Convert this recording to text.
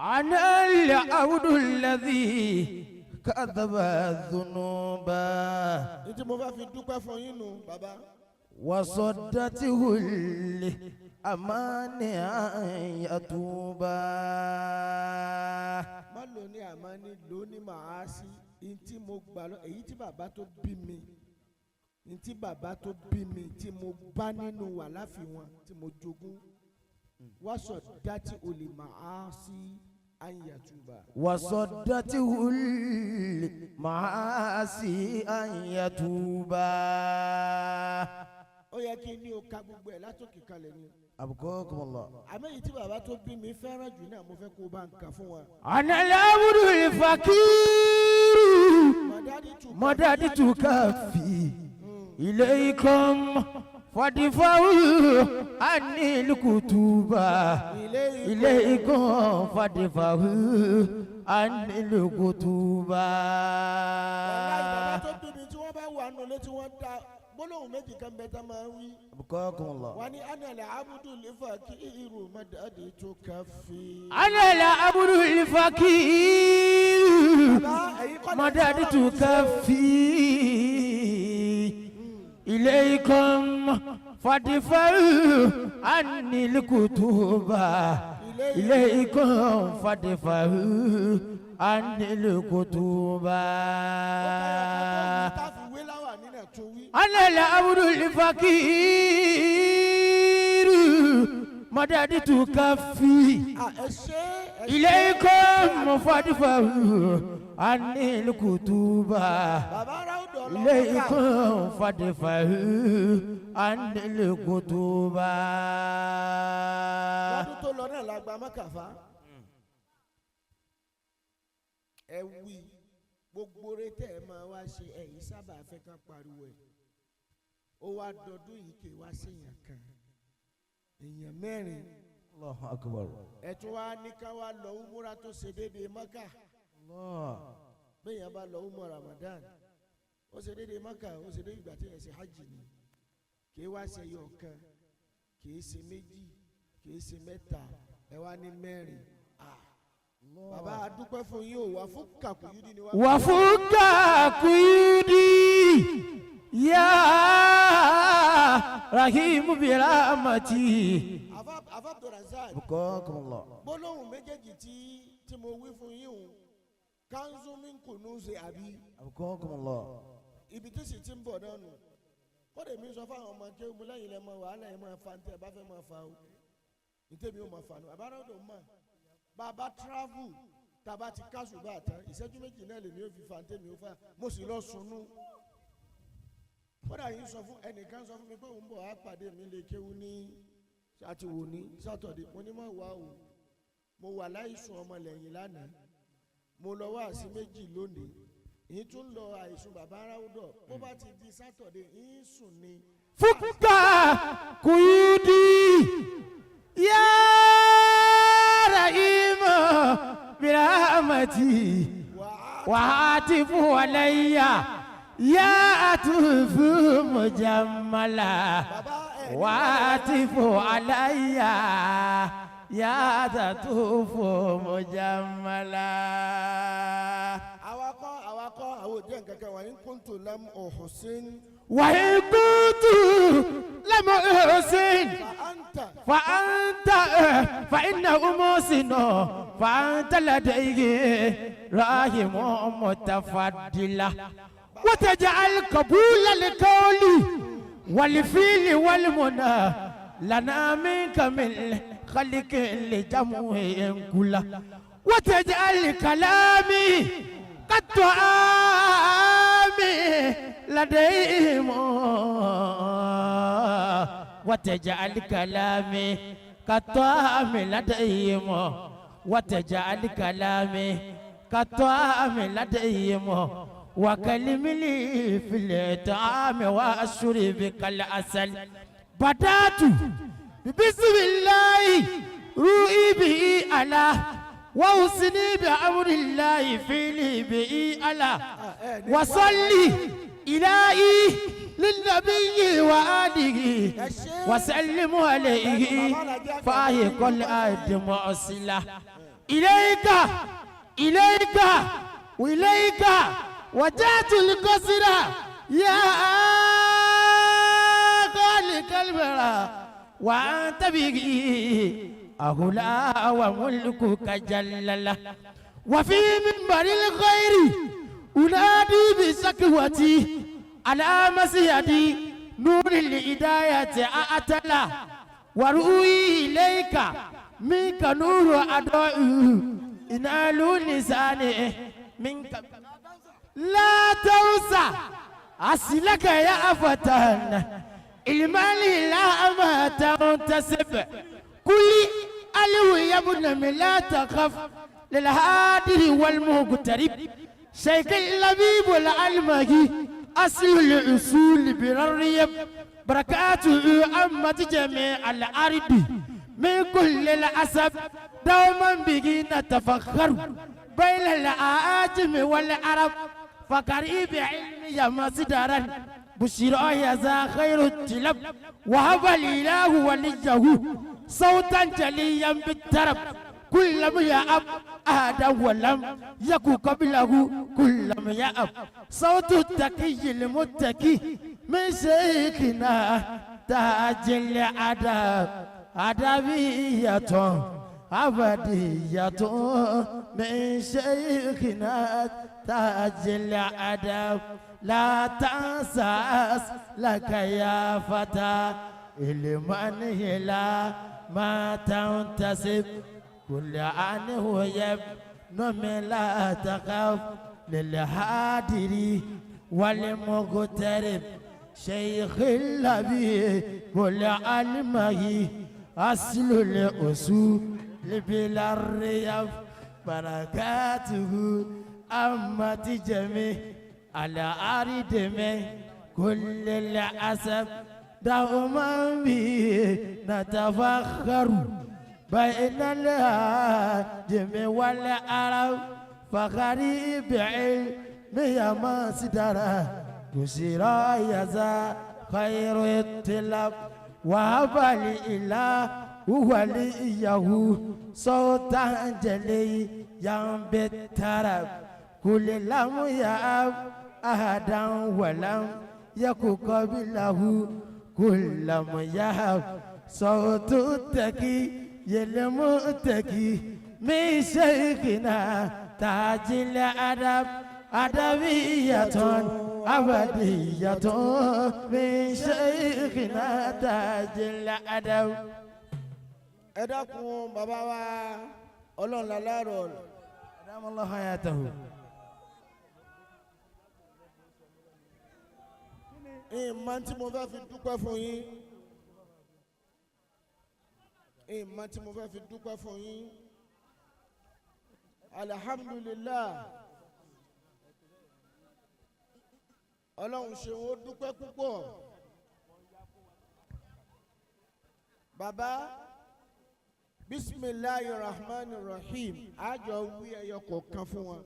أنا العبد الذي كذب الذنوب Ìtí mo fẹ́ fi dúpẹ́ fún yín nù bàbá. وصدته الأمان أن يتوب. Má lò ní àmánì lò ní màá sí. Ìtí mo gbà lọ èyí tí bàbá tó bí mi. Ìtí bàbá tó bí mi tí mo bá nínú wàláfì wọn tí mo jogún. وصدته المعاصي أن يتوب. وصدته المعاصي أن يتوب. Ó yẹ kí ní o ka gbogbo ẹ̀ látòkè kalẹ̀ ni. أبقاكم الله. Àmọ́ èyí tí bàbá tó bí mi fẹ́ràn jù náà mo fẹ́ kó bá ń kà fún wa. أنا العبد الفقير مددت كفي إليكم فادفعوا عني الكتب إليكم فادفعوا عني الكتب. Bàbá tó bí mi tí wọ́n bá wà nù létí wọ́n dá gbólóhùn méjì kan bẹ́ẹ̀ tá máa ń wí. أبقاكم الله. Wọ́n ní أنا العبد الفقير مددت كفي. أنا العبد الفقير مددت كفي إليكم فادفعوا عني الكتب إليكم فادفعوا عني الكتب. أنا العبد الفقير مددت كفي إليكم فادفعوا عني الكتب إليكم فادفعوا عني الكتب. Lọ́dún tó lọ náà la gba mọ́kàfá. Ẹ wí gbogbo rẹ tẹ́ ẹ máa wá ṣe ẹ̀yìn sábà fẹ́ ká pariwo ẹ̀. Ó wá dọdún yìí kì í wá sí èèyàn kan. Èèyàn mẹ́rin. Allahu akbar. Ẹ tún wá ní ká wá lọ umura tó ṣe déédéé Mọ́kà. Bẹ́ẹ̀yàn bá lọ umura Ramadan. Ó ṣe déédéé Mọ́kà, ó ṣe déédéé ìgbà tí ẹ̀ ṣe hajj ni. Kì í wá ṣe yọ̀ kan, kì í ṣe méjì, kì í ṣe mẹ́ta, ẹ wá ní mẹ́rin. Bàbá adúpẹ́ fún yín o, wà fún kàkúyúdí ni wá. Wà fún kàkúyúdí yá Rahimu bi rahmati. Àfà Abdulrazak. Abqakum Allah. Gbólóhùn méjèèjì tí mo wí fún yín o, kanzu min kunuzi àbí. Abqakum Allah. Ibi tí sì ti ń bọ̀ náà nù. Kọ́dé mi sọ fáwọn ọmọ kí omi lẹ́yìn lẹ́ mọ wàhálà ẹ̀ máa fa ntẹ́ ẹ bá fẹ́ máa fa o. Ntẹ́mi ó máa fa nù. Àbáròdò mọ̀. Bàbá travel tàbá ti káṣù bá tán ìṣẹ́jú méjì náà lèmi ó fi fa ntẹ́mi ó fa mo sì lọ sùnú. Kódà yìí sọ fún ẹnìkan sọ fún mi pé òun bọ̀ á pàdé mi lè kéwu ní àti wò ní sátọ̀dé mo ní mọ̀ wá o. Mo wà láìsùn ọmọ lẹ́yìn lánàá. Mo lọ wá sí méjì lónìí. Èyí tún lọ àìsùn bàbá aráwùdọ̀ bó bá ti di sátọ̀dé yín sùn ni. Fúkà kùyúdí yá Rahimu bi rahmati wa'atifu alayya yá atufu mujammala wa'atifu alayya yá atufu mujammala. Awakọ̀ àwọn òde nǹkan kan wà ní kóńtò lam ọ̀hùnsìn. وإن كنت لم أحسن فإنه محسن فأنت لديه راحم متفضل وتجعل قبول القول والفعل والمنى لنا منك من خلق لجمع كله وتجعل كلامي كالطعام لديهم وتجعل كلامي كالطعام لديهم وتجعل كلامي كالطعام لديهم وكلمني في الطعام والشرب كالعسل بدأت بسم الله روحي به على وأوصني بأمر الله فيني به على وصلي إلهي للنبي وآله وسلم عليه فاهق الأرض معصلة إليك إليك وإليك وجهت القصر يا خالق البراء وأنت به أهلا وملكك جلل وفي منبر الخير أنادي بسكوتي على مسيدي نور الهداية أعتلى وروي إليك منك نور أضاء إنال لسانه منك لا تنسى أصلك يا فتان المال لا ما تنتسب كل ألو يا ابن لا تخف للهادر والمقترب شيخ اللبيب والعلمي أصل الأصول بالريب بركاته أمت جميع الأرض من كل العصب دوما به نتفخر بين الأعاجم والعرب فقريب علم يا مصدرا بشرى يا ذا خير التلب وهب الإله وليه صوتا جليا بالترب كلما يأب أهدا ولم يكن قبله كلما يأب صوت التقي المتقي من شيخنا تاج الأدب أدبية أبدية من شيخنا تاج الأدب لا تنسى لك يا فتى لمن هلا ما تنتسب كل عنه يبنى لا تخاف للهادري والمقترب شيخ النبي كل علمه أصل الأصول بلا الرياض بركاته أمت جميع على أرض كل العصب دوما به نتفخر بين الهادم والعرب فغريب علم يا مصدر بشرى يزا خير الطلب وهب الإله وليه صوتا جليا بالترب كل لم يأب أحدا ولم يكن قبله كل لم يهب صوت التقي المتقي من شيخنا تاج الأدب أدبية أبدية من شيخنا تاج الأدب. ẹ dákun bàbá wa ọlọ́run lálárọ̀ أدام الله حياته. ìmọ̀ tí mo fẹ́ fi dúpẹ́ fún yín ìmọ̀ tí mo fẹ́ fi dúpẹ́ fún yín alhamdulillah ọlọ́run ṣe wọ́n dúpẹ́ púpọ̀ bàbá bisimilahi rahman rahim àjọ wí ẹyọ kọ̀ọ̀kan fún wọn.